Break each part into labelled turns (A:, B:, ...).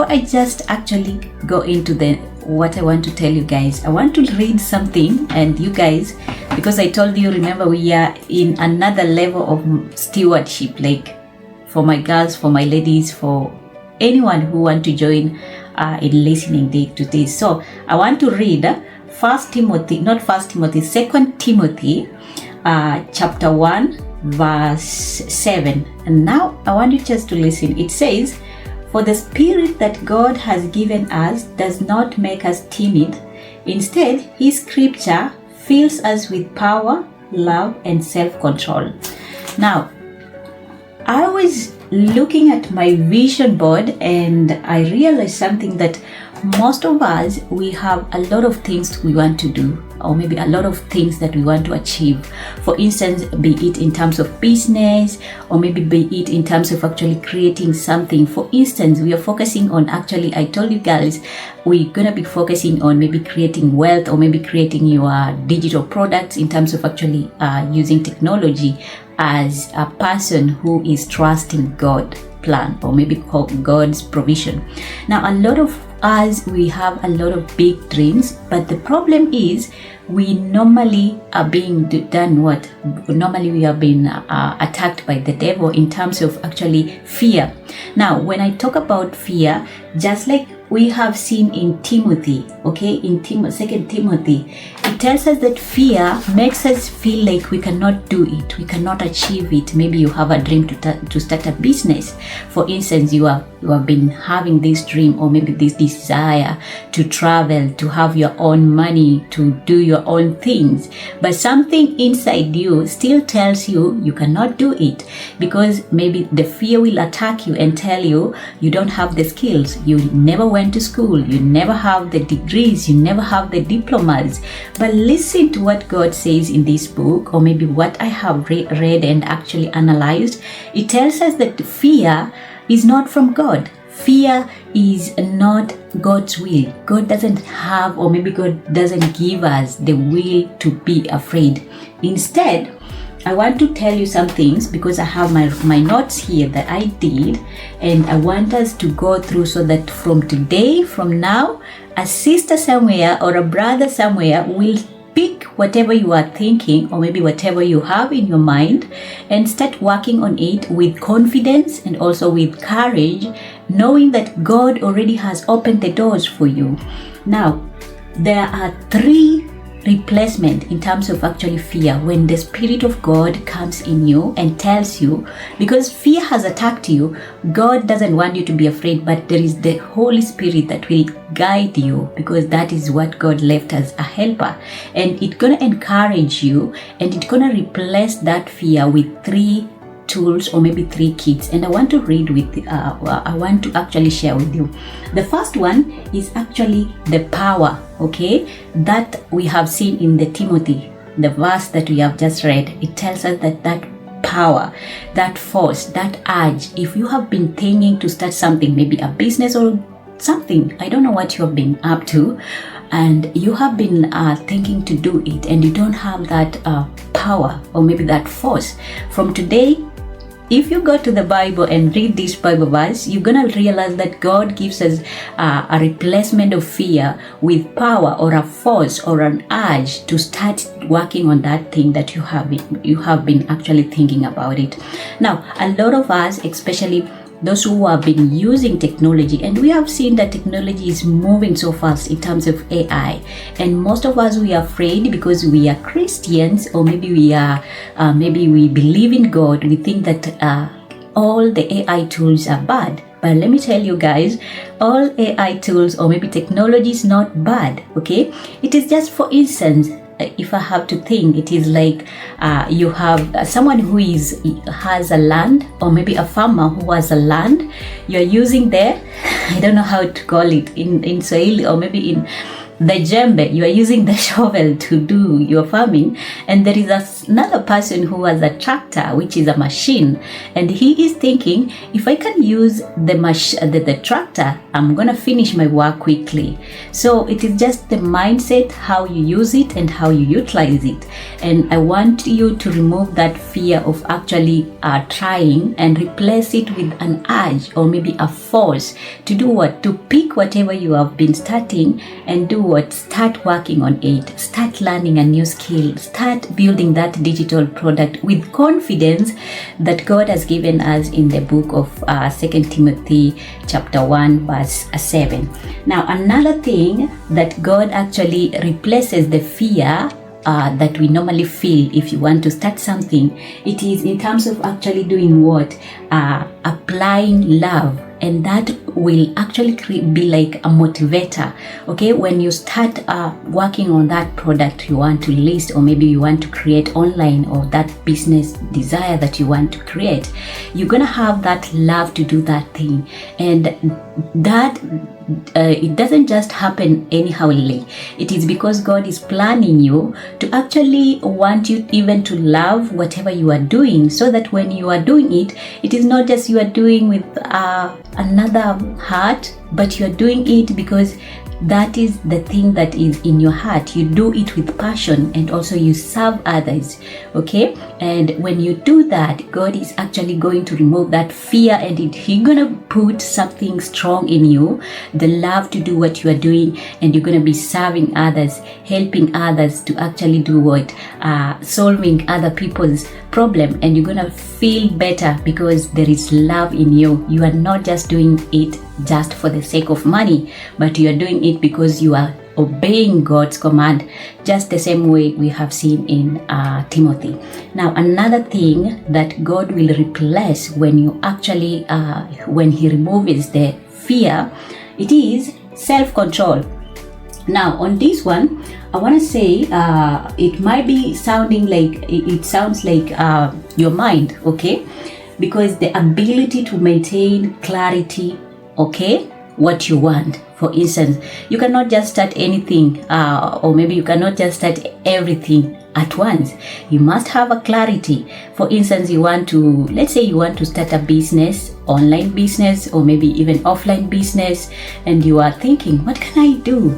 A: before I just actually go into what I want to tell you guys, I want to read something, and you guys, because I told you, remember, we are in another level of stewardship, like for my girls, for my ladies, for anyone who want to join in listening to this. So I want to read 2 Timothy chapter 1 verse 7. And now I want you just to listen. It says, "For the spirit that God has given us does not make us timid. Instead, His scripture fills us with power, love, and self-control." Now, I was looking at my vision board and I realized something, that most of us, we have a lot of things we want to do, or maybe a lot of things that we want to achieve. For instance, be it in terms of business, or maybe be it in terms of actually creating something. For instance, we are focusing on, actually, I told you guys, we're going to be focusing on maybe creating wealth, or maybe creating your digital products in terms of actually using technology as a person who is trusting God's plan, or maybe God's provision. Now, a lot of us, we have a lot of big dreams, but the problem is we normally are being done what? Normally we are being attacked by the devil in terms of actually fear. Now, when I talk about fear, just like we have seen in Timothy, okay, in 2 Timothy, it tells us that fear makes us feel like we cannot do it, we cannot achieve it. Maybe you have a dream to start a business. For instance, you have been having this dream, or maybe this desire to travel, to have your own money, to do your own things, but something inside you still tells you you cannot do it, because maybe the fear will attack you and tell you you don't have the skills, you never went to school, you never have the degrees, you never have the diplomas. But listen to what God says in this book, or maybe what I have read and actually analyzed. It tells us that fear is not from God. Fear is not God's will. God doesn't have, or maybe God doesn't give us the will to be afraid. Instead, I want to tell you some things, because I have my notes here that I did, and I want us to go through, so that from today, from now, a sister somewhere or a brother somewhere will pick whatever you are thinking, or maybe whatever you have in your mind, and start working on it with confidence and also with courage, knowing that God already has opened the doors for you. Now, there are 3 replacement in terms of actually fear when the Spirit of God comes in you and tells you, because fear has attacked you. God doesn't want you to be afraid, but there is the Holy Spirit that will guide you, because that is what God left as a helper, and it's gonna encourage you, and it's gonna replace that fear with 3 tools, or maybe 3 kits. And I want to read I want to actually share with you. The first one is actually the power, okay, that we have seen in the Timothy, the verse that we have just read. It tells us that power, that force, that urge, if you have been thinking to start something, maybe a business or something, I don't know what you have been up to, and you have been thinking to do it, and you don't have that power, or maybe that force, from today, if you go to the Bible and read this Bible verse, you're going to realize that God gives us a replacement of fear with power, or a force, or an urge to start working on that thing that you have been actually thinking about it. Now, a lot of us, especially those who have been using technology, and we have seen that technology is moving so fast in terms of AI, and most of us, we are afraid because we are Christians, or maybe we believe in God. We think that all the AI tools are bad. But let me tell you guys, all AI tools, or maybe technology, is not bad, okay? It is just, for instance, if I have to think, it is like you have someone who has a land, or maybe a farmer who has a land. You're using there, I don't know how to call it in Swahili, or maybe in the djembe, you are using the shovel to do your farming, and there is another person who has a tractor, which is a machine, and he is thinking, if I can use the tractor, I'm gonna finish my work quickly. So it is just the mindset, how you use it and how you utilize it. And I want you to remove that fear of actually trying and replace it with an urge or maybe a force to do what? To pick whatever you have been starting and do what? Start working on it. Start learning a new skill. Start building that digital product with confidence that God has given us in the book of 2 Timothy chapter 1 verse 7. Now, another thing that God actually replaces the fear that we normally feel if you want to start something, it is in terms of actually doing what? Applying love. And that will actually be like a motivator. Okay, when you start working on that product you want to list, or maybe you want to create online, or that business desire that you want to create, you're gonna have that love to do that thing. And that it doesn't just happen anyhowly. It is because God is planning you to actually want you even to love whatever you are doing, so that when you are doing it, it is not just you are doing with another heart, but you are doing it because that is the thing that is in your heart. You do it with passion, and also you serve others. Okay, and when you do that, God is actually going to remove that fear, and He's gonna put something strong in you, the love to do what you are doing, and you're gonna be serving others, helping others to actually do what? Solving other people's problem, and you're gonna feel better because there is love in you. You are not just doing it just for the sake of money, but you are doing it because you are obeying God's command, just the same way we have seen in Timothy. Now, another thing that God will replace when you actually when He removes the fear, it is self-control. Now, on this one, I want to say it might be sounding like it sounds like your mind, okay? Because the ability to maintain clarity, okay, what you want. For instance, you cannot just start anything, or maybe you cannot just start everything at once. You must have a clarity. For instance, you want to, let's say you want to start a business, online business, or maybe even offline business, and you are thinking, what can I do?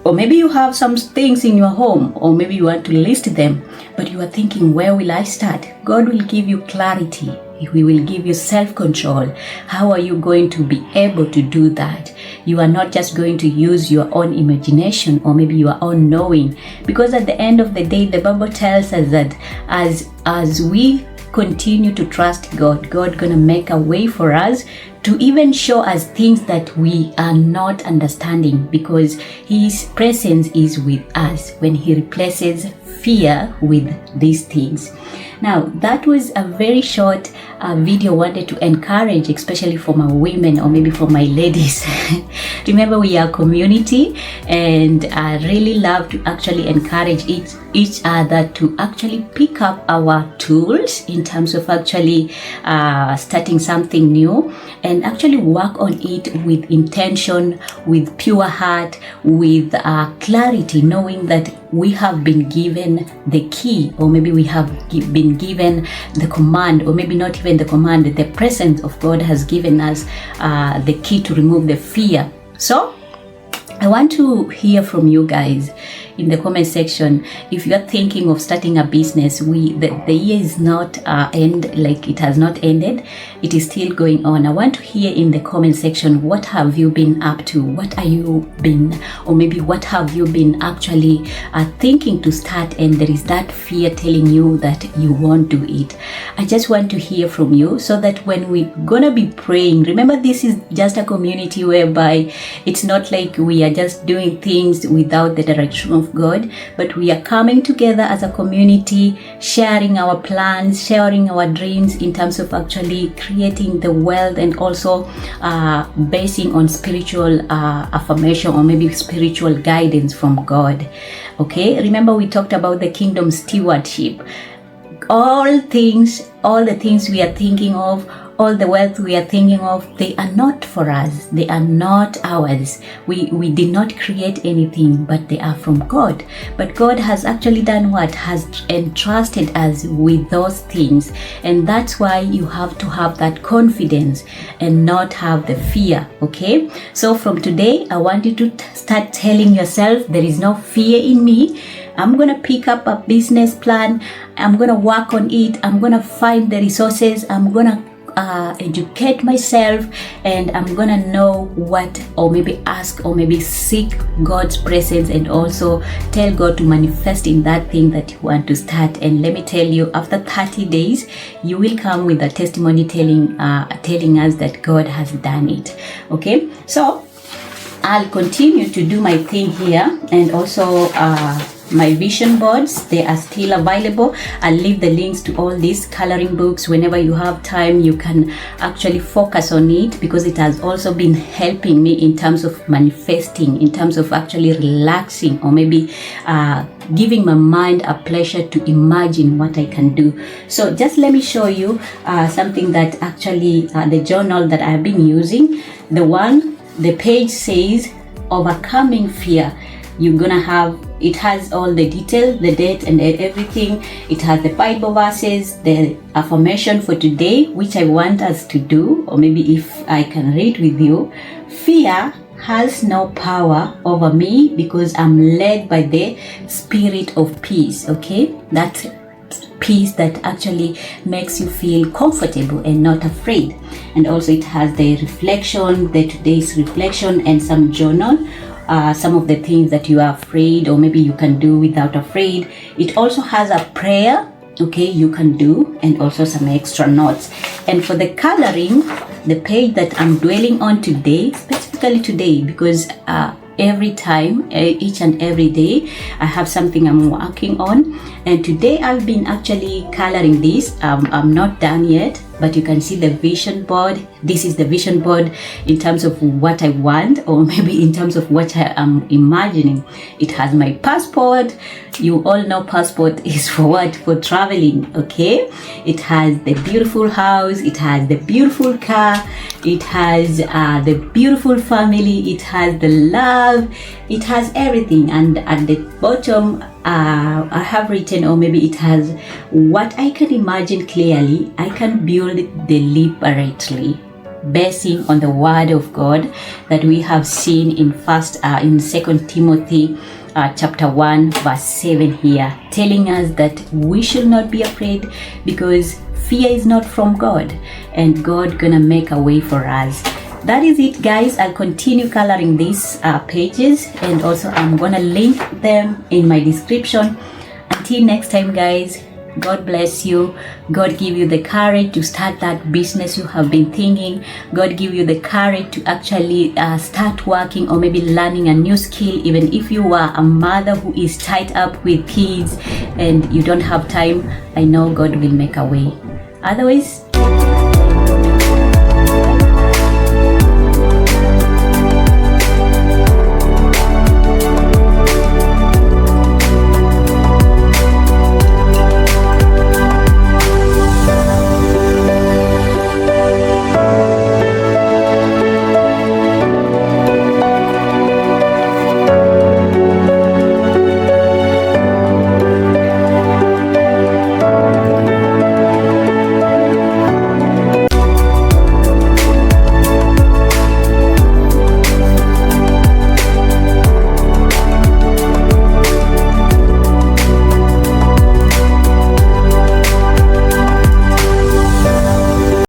A: Or maybe you have some things in your home, or maybe you want to list them, but you are thinking, where will I start? God will give you clarity. He will give you self-control. How are you going to be able to do that? You are not just going to use your own imagination or maybe your own knowing, because at the end of the day, the Bible tells us that as we continue to trust God, God gonna make a way for us to even show us things that we are not understanding, because His presence is with us when He replaces fear with these things. Now, that was a very short video I wanted to encourage, especially for my women or maybe for my ladies. Remember, we are a community, and I really love to actually encourage each other to actually pick up our tools in terms of actually starting something new, and actually work on it with intention, with pure heart, with clarity, knowing that we have been given the key, or maybe we have been given the command, or maybe not even the command, the presence of God has given us the key to remove the fear. So I want to hear from you guys in the comment section. If you are thinking of starting a business, the year is not it has not ended. It is still going on. I want to hear in the comment section, what have you been up to? What are you been, or maybe what have you been actually thinking to start, and there is that fear telling you that you won't do it. I just want to hear from you, so that when we're gonna be praying, remember, this is just a community whereby it's not like we are just doing things without the direction of God, but we are coming together as a community, sharing our plans, sharing our dreams in terms of actually creating the wealth, and also basing on spiritual affirmation or maybe spiritual guidance from God. Okay, remember we talked about the kingdom stewardship. all the things we are thinking of, all the wealth we are thinking of, they are not for us. They are not ours. We did not create anything, but they are from God. But God has actually done what? Has entrusted us with those things. And that's why you have to have that confidence and not have the fear, okay? So from today, I want you to start telling yourself, there is no fear in me. I'm going to pick up a business plan. I'm going to work on it. I'm going to find the resources. I'm going to educate myself, and I'm gonna know what, or maybe ask, or maybe seek God's presence, and also tell God to manifest in that thing that you want to start. And let me tell you, after 30 days you will come with a testimony telling us that God has done it. Okay, so I'll continue to do my thing here, and also my vision boards, they are still available. I'll leave the links to all these coloring books. Whenever you have time, you can actually focus on it, because it has also been helping me in terms of manifesting, in terms of actually relaxing, or maybe giving my mind a pleasure to imagine what I can do. So just let me show you something that actually the journal that I've been using. The page says overcoming fear. You're gonna have, it has all the details, the date and everything. It has the Bible verses, the affirmation for today, which I want us to do, or maybe if I can read with you. Fear has no power over me, because I'm led by the spirit of peace. Okay, that's peace that actually makes you feel comfortable and not afraid. And also it has the reflection, the today's reflection, and some journal. Some of the things that you are afraid, or maybe you can do without afraid. It also has a prayer, okay, you can do, and also some extra notes. And for the coloring, the page that I'm dwelling on today, specifically today, because every time, each and every day, I have something I'm working on. And today I've been actually coloring this. I'm not done yet, but you can see the vision board. This is the vision board in terms of what I want, or maybe in terms of what I am imagining. It has my passport. You all know passport is for what? For traveling, okay? It has the beautiful house. It has the beautiful car. It has the beautiful family. It has the love. It has everything. And at the bottom, I have written, or maybe it has what I can imagine clearly. I can build deliberately, basing on the word of God that we have seen in 2 Timothy chapter 1 verse 7 here, telling us that we should not be afraid, because fear is not from God, and God gonna make a way for us. That is it, guys. I'll continue coloring these pages, and also I'm gonna link them in my description. Until next time, guys, God bless you. God give you the courage to start that business you have been thinking. God give you the courage to actually start working, or maybe learning a new skill, even if you are a mother who is tied up with kids and you don't have time. I know God will make a way. Otherwise,